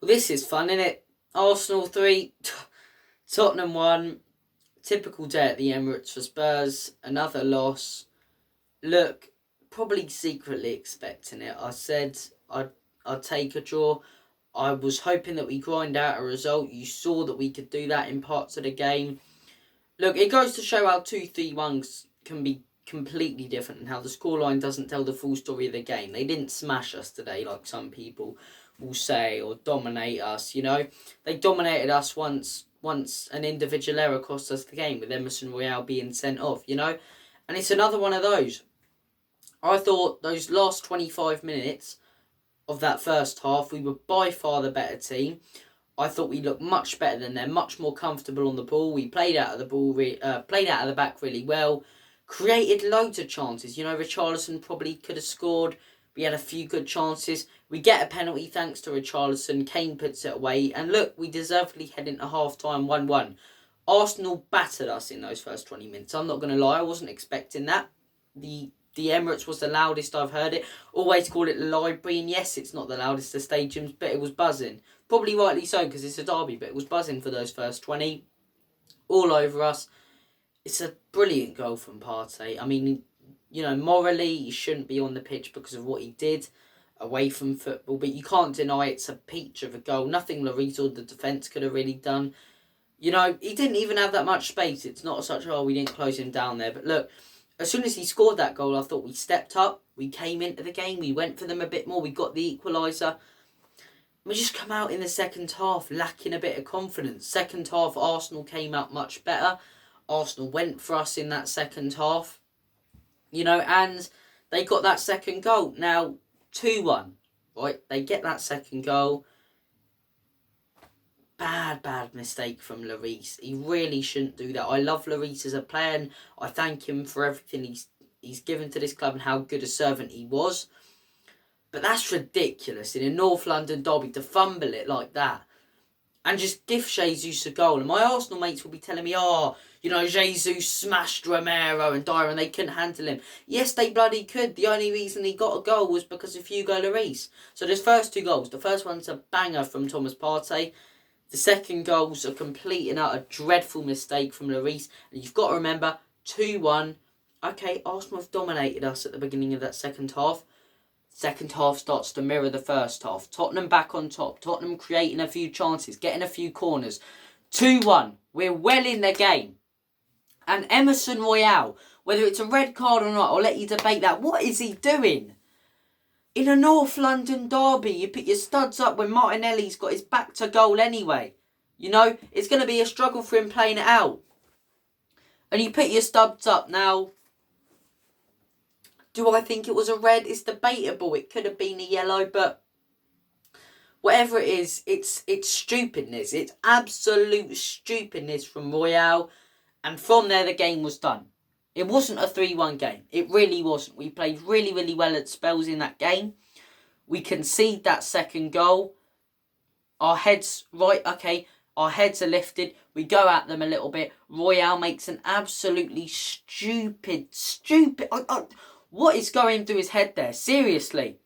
Well, this is fun, isn't it? Arsenal 3, Tottenham 1. Typical day at the Emirates for Spurs. Another loss. Look, probably secretly expecting it. I said I'd take a draw. I was hoping that we grind out a result. You saw that we could do that in parts of the game. Look, it goes to show how 2-3-1s can be completely different and how the scoreline doesn't tell the full story of the game. They didn't smash us today like some people will say, or dominate us, you know. They dominated us once an individual error cost us the game with Emerson being sent off, you know. And it's another one of those. I thought those last 25 minutes of that first half, we were by far the better team. I thought we looked much better than them, much more comfortable on the ball. We played out of the ball, played out of the back really well. Created loads of chances. You know, Richarlison probably could have scored. We had a few good chances. We get a penalty thanks to Richarlison. Kane puts it away. And look, we deservedly head into half-time 1-1. Arsenal battered us in those first 20 minutes. I'm not going to lie, I wasn't expecting that. The Emirates was the loudest I've heard it. Always call it the library. And yes, it's not the loudest of stadiums, but it was buzzing. Probably rightly so, because it's a derby, but it was buzzing for those first 20. All over us. It's a brilliant goal from Partey. I mean, you know, morally, he shouldn't be on the pitch because of what he did away from football, but you can't deny it's a peach of a goal. Nothing Lloris or the defence could have really done. You know, he didn't even have that much space. It's not such, we didn't close him down there. But look, as soon as he scored that goal, I thought we stepped up. We came into the game. We went for them a bit more. We got the equaliser. We just come out in the second half lacking a bit of confidence. Second half, Arsenal came out much better. Arsenal went for us in that second half. You know, and they got that second goal. Now, 2-1, right? They get that second goal. Bad mistake from Lloris. He really shouldn't do that. I love Lloris as a player and I thank him for everything he's given to this club and how good a servant he was. But that's ridiculous in a North London derby to fumble it like that and just give Jesus a goal. And my Arsenal mates will be telling me, you know, Jesus smashed Romero and Dyer and they couldn't handle him. Yes, they bloody could. The only reason he got a goal was because of Hugo Lloris. So there's first two goals. The first one's a banger from Thomas Partey. The second goal's a complete and utter dreadful mistake from Lloris. And you've got to remember, 2-1. Okay, Arsenal have dominated us at the beginning of that second half. Second half starts to mirror the first half. Tottenham back on top. Tottenham creating a few chances, getting a few corners. 2-1. We're well in the game. And Emerson, whether it's a red card or not, I'll let you debate that. What is he doing? In a North London derby, you put your studs up when Martinelli's got his back to goal anyway. You know, it's going to be a struggle for him playing it out. And you put your studs up. Now, do I think it was a red? It's debatable. It could have been a yellow, but whatever it is, it's stupidness. It's absolute stupidness from Royale. And from there, the game was done. It wasn't a 3-1 game. It really wasn't. We played really, really well at spells in that game. We concede that second goal. Our heads are lifted. We go at them a little bit. Royale makes an absolutely stupid... what is going through his head there? Seriously.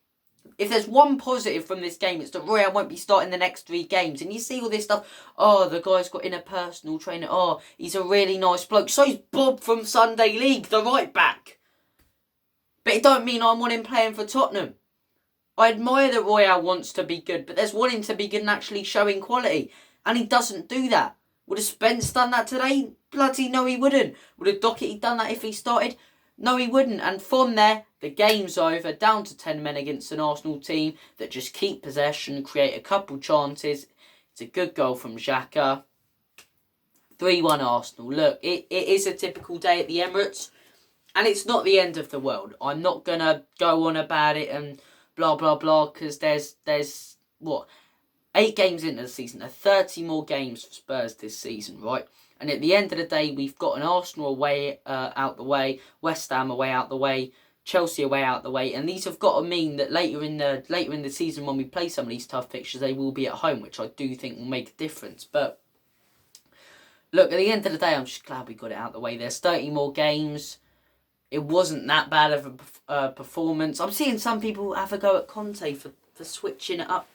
If there's one positive from this game, it's that Royale won't be starting the next 3 games. And you see all this stuff. The guy's got in a personal trainer. He's a really nice bloke. So's Bob from Sunday League, the right back. But it don't mean I want him playing for Tottenham. I admire that Royale wants to be good, but there's wanting to be good and actually showing quality. And he doesn't do that. Would have Spence done that today? Bloody no, he wouldn't. Would have Doherty done that if he started? No, he wouldn't. And from there, the game's over. Down to 10 men against an Arsenal team that just keep possession, create a couple chances. It's a good goal from Xhaka. 3-1 Arsenal. Look, it is a typical day at the Emirates. And it's not the end of the world. I'm not going to go on about it and blah, blah, blah. Because there's 8 games into the season. There are 30 more games for Spurs this season, right? And at the end of the day, we've got an Arsenal away out the way, West Ham away out the way, Chelsea away out the way, and these have got to mean that later in the season when we play some of these tough fixtures, they will be at home, which I do think will make a difference. But look, at the end of the day, I'm just glad we got it out the way. There's 30 more games. It wasn't that bad of a performance. I'm seeing some people have a go at Conte for switching it up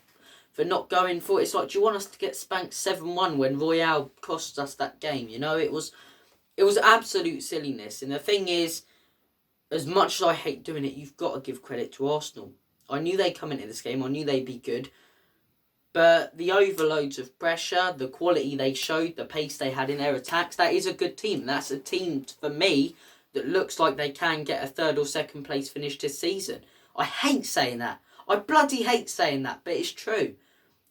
for not going for it. It's like, do you want us to get spanked 7-1 when Royale cost us that game? You know, it was absolute silliness. And the thing is, as much as I hate doing it, you've got to give credit to Arsenal. I knew they'd come into this game. I knew they'd be good. But the overloads of pressure, the quality they showed, the pace they had in their attacks, that is a good team. That's a team, for me, that looks like they can get a 3rd or 2nd place finish this season. I hate saying that. I bloody hate saying that, but it's true.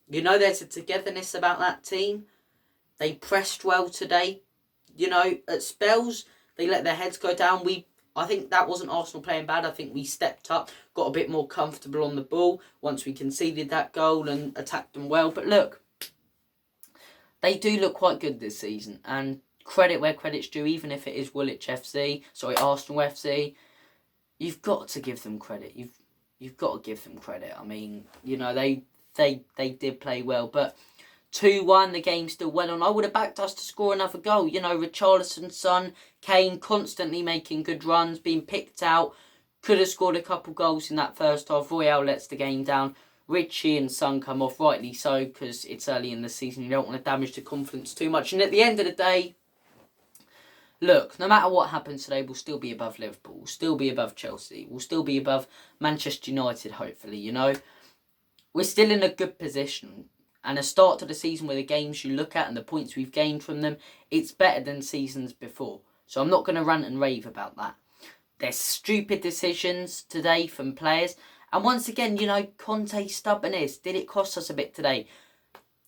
You know, there's a togetherness about that team. They pressed well today. You know, at spells, they let their heads go down. I think that wasn't Arsenal playing bad. I think we stepped up, got a bit more comfortable on the ball once we conceded that goal and attacked them well. But look, they do look quite good this season. And credit where credit's due, even if it is Arsenal FC. You've got to give them credit. You've got to give them credit. I mean, you know, they did play well. But 2-1, the game still went on. I would have backed us to score another goal. You know, Richarlison's son, Kane, constantly making good runs, being picked out. Could have scored a couple goals in that first half. Royale lets the game down. Richie and Son come off, rightly so, because it's early in the season. You don't want to damage the confidence too much. And at the end of the day, look, no matter what happens today, we'll still be above Liverpool. We'll still be above Chelsea. We'll still be above Manchester United, hopefully, you know. We're still in a good position. And a start to the season with the games you look at and the points we've gained from them, it's better than seasons before. So I'm not going to rant and rave about that. There's stupid decisions today from players. And once again, you know, Conte's stubbornness. Did it cost us a bit today?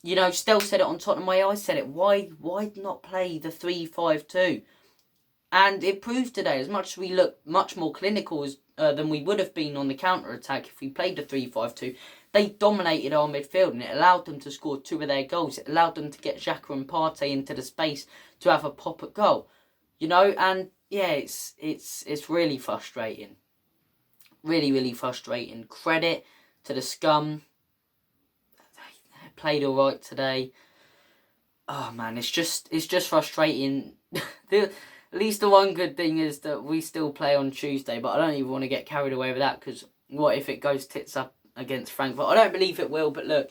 You know, Stell said it on Tottenham Way. I said it. Why not play the 3-5-2? And it proved today, as much as we look much more clinical than we would have been on the counter-attack if we played the 3-5-2, they dominated our midfield and it allowed them to score 2 of their goals. It allowed them to get Xhaka and Partey into the space to have a pop at goal. You know, and yeah, it's really frustrating. Really, really frustrating. Credit to the scum. They played all right today. Oh man, it's just frustrating. At least the one good thing is that we still play on Tuesday, but I don't even want to get carried away with that, because what if it goes tits up against Frankfurt? I don't believe it will, but look,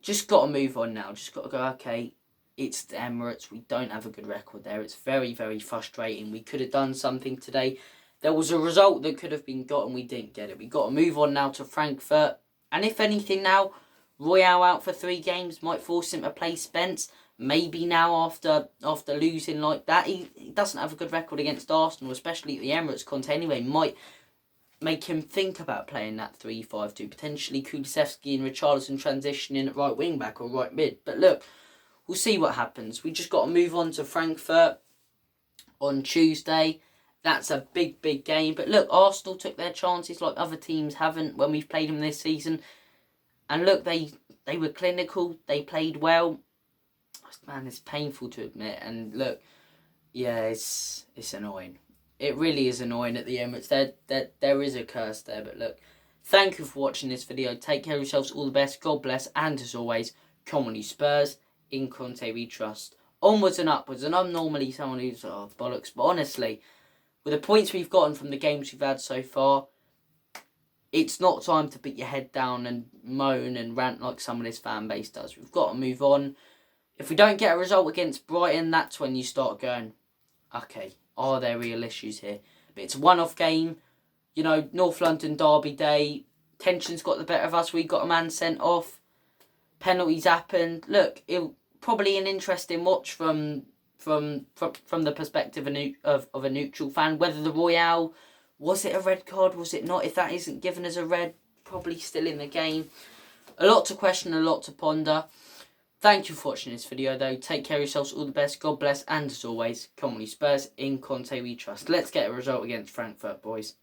just got to move on now. Just got to go, okay, it's the Emirates. We don't have a good record there. It's very, very frustrating. We could have done something today. There was a result that could have been got and we didn't get it. We got to move on now to Frankfurt. And if anything now, Royale out for 3 games might force him to play Spence. Maybe now after losing like that, he doesn't have a good record against Arsenal, especially at the Emirates. Conte anyway might make him think about playing that 3-5-2. Potentially Kulusevski and Richarlison transitioning at right wing back or right mid. But look, we'll see what happens. We just got to move on to Frankfurt on Tuesday. That's a big, big game. But look, Arsenal took their chances like other teams haven't when we've played them this season. And look, they were clinical. They played well. Man, it's painful to admit. And look, yeah, it's annoying. It really is annoying at the Emirates. There is a curse there. But look, thank you for watching this video. Take care of yourselves. All the best. God bless. And as always, come on, you Spurs. In Conte we trust. Onwards and upwards. And I'm normally someone who's bollocks. But honestly, with the points we've gotten from the games we've had so far, it's not time to put your head down and moan and rant like some of this fan base does. We've got to move on. If we don't get a result against Brighton, that's when you start going, okay, are there real issues here? But it's a one-off game. You know, North London derby day. Tension's got the better of us. We got a man sent off. Penalties happened. Look, it probably an interesting watch from the perspective of a neutral fan. Whether the Royale, was it a red card? Was it not? If that isn't given as a red, probably still in the game. A lot to question, a lot to ponder. Thank you for watching this video though. Take care of yourselves, all the best, God bless, and as always, come on you Spurs, in Conte we trust. Let's get a result against Frankfurt, boys.